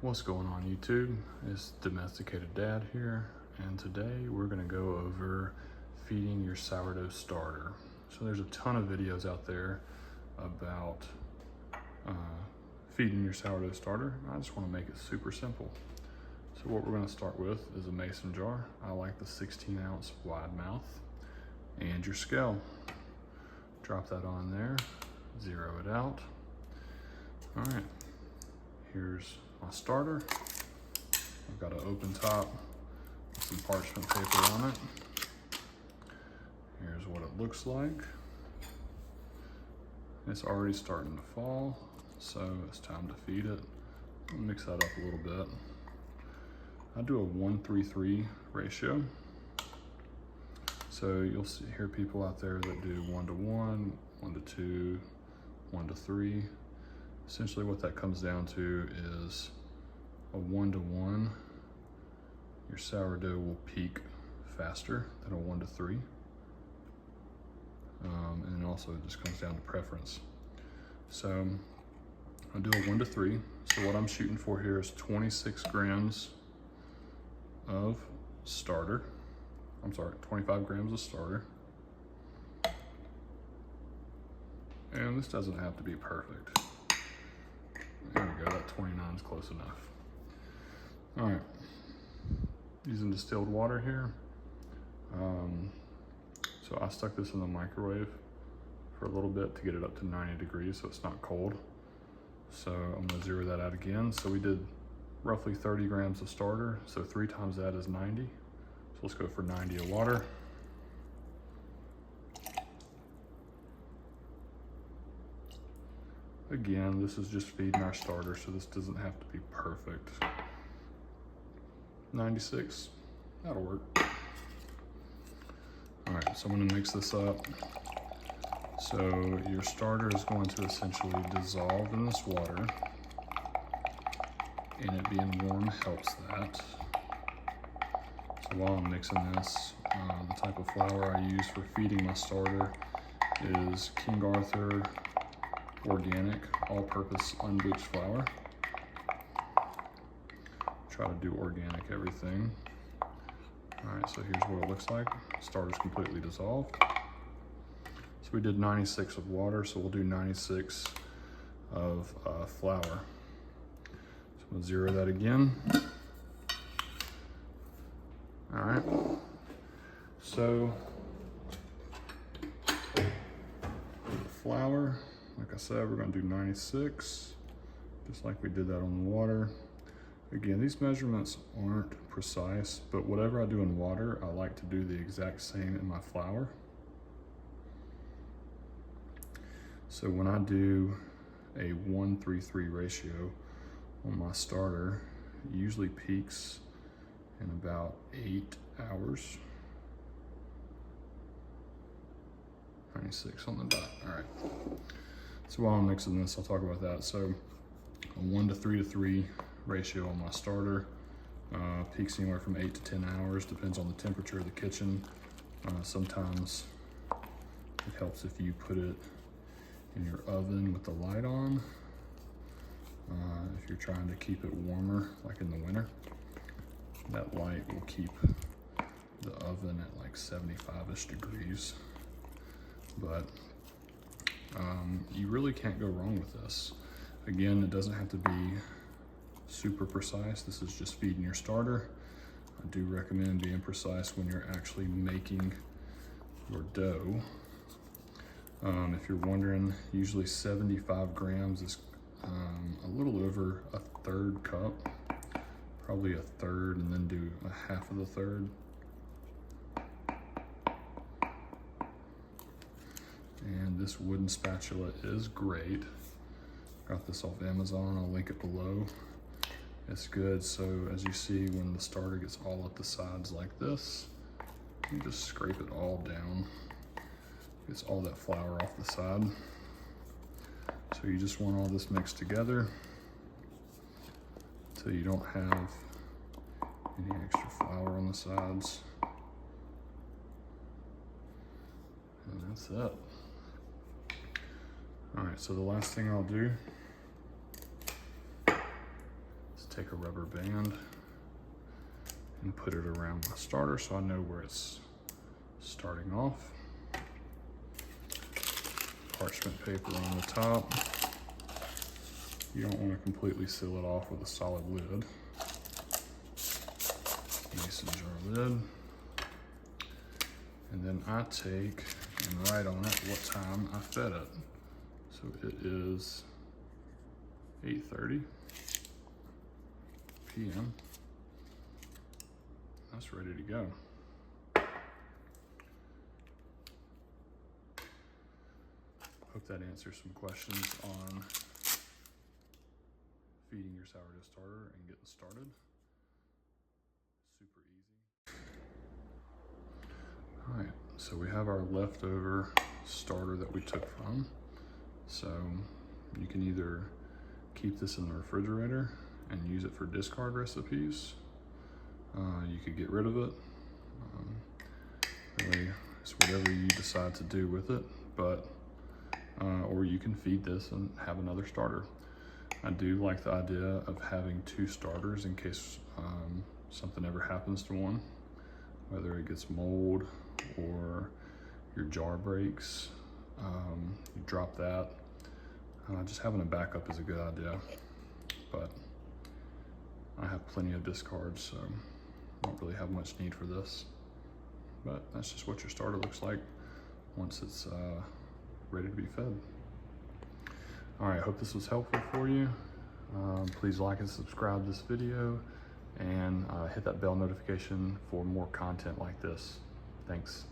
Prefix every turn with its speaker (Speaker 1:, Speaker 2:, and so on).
Speaker 1: What's going on YouTube? It's Domesticated Dad here, and today we're gonna go over feeding your sourdough starter. So there's a ton of videos out there about feeding your sourdough starter. I just wanna make it super simple. So what we're gonna start with is a mason jar. I like the 16-ounce wide mouth, and your scale. Drop that on there, zero it out. All right, here's my starter. I've got an open top with some parchment paper on it. Here's what it looks like. It's already starting to fall, so it's time to feed it. I'll mix that up a little bit. I do a 1-3-3 ratio. So you'll hear people out there that do 1-to-1, 1-to-2, 1-to-3. Essentially what that comes down to is a 1-to-1, your sourdough will peak faster than a 1-to-3. And also it just comes down to preference. So I'll do a 1-to-3. So what I'm shooting for here is 26 grams of starter. I'm sorry, 25 grams of starter. And this doesn't have to be perfect. There we go, that 29 is close enough. All right, using distilled water here. So I stuck this in the microwave for a little bit to get it up to 90 degrees so it's not cold. So I'm gonna zero that out again. So we did roughly 30 grams of starter, so 3 times that is 90. So let's go for 90 of water. Again, this is just feeding our starter, so this doesn't have to be perfect. 96, that'll work. All right, so I'm gonna mix this up. So your starter is going to essentially dissolve in this water, and it being warm helps that. So while I'm mixing this, the type of flour I use for feeding my starter is King Arthur organic, all-purpose, unbleached flour. Try to do organic everything. All right, so here's what it looks like. Starter's completely dissolved. So we did 96 of water, so we'll do 96 of flour. So I'm gonna zero that again. All right, so the flour, like I said, we're gonna do 96, just like we did that on the water. Again, these measurements aren't precise, but whatever I do in water, I like to do the exact same in my flour. So when I do a 1-3-3 ratio on my starter, it usually peaks in about 8 hours. 96 on the dot, all right. So while I'm mixing this, I'll talk about that. So a 1-to-3-to-3 ratio on my starter, peaks anywhere from 8 to 10 hours, depends on the temperature of the kitchen. Sometimes it helps if you put it in your oven with the light on. If you're trying to keep it warmer, like in the winter, that light will keep the oven at like 75-ish degrees. But you really can't go wrong with this. Again, it doesn't have to be super precise. This is just feeding your starter. I do recommend being precise when you're actually making your dough. If you're wondering, usually 75 grams is a little over a third cup, probably a third, and then do a half of the third. And this wooden spatula is great. Got this off Amazon, I'll link it below. It's good, so as you see, when the starter gets all up the sides like this, you just scrape it all down. Gets all that flour off the side. So you just want all this mixed together so you don't have any extra flour on the sides. And that's it. All right, so the last thing I'll do is take a rubber band and put it around my starter so I know where it's starting off. Parchment paper on the top. You don't want to completely seal it off with a solid lid. Mason jar lid. And then I take and write on it what time I fed it. So it is 8:30 p.m. That's ready to go. Hope that answers some questions on feeding your sourdough starter and getting started. Super easy. All right, so we have our leftover starter that we took from. So you can either keep this in the refrigerator and use it for discard recipes. You could get rid of it. Really, it's whatever you decide to do with it, but or you can feed this and have another starter. I do like the idea of having 2 starters in case something ever happens to one, whether it gets mold or your jar breaks, you drop that. Just having a backup is a good idea, but I have plenty of discards, so I don't really have much need for this. But that's just what your starter looks like once it's ready to be fed. All right, hope this was helpful for you. Please like and subscribe this video and hit that bell notification for more content like this. Thanks.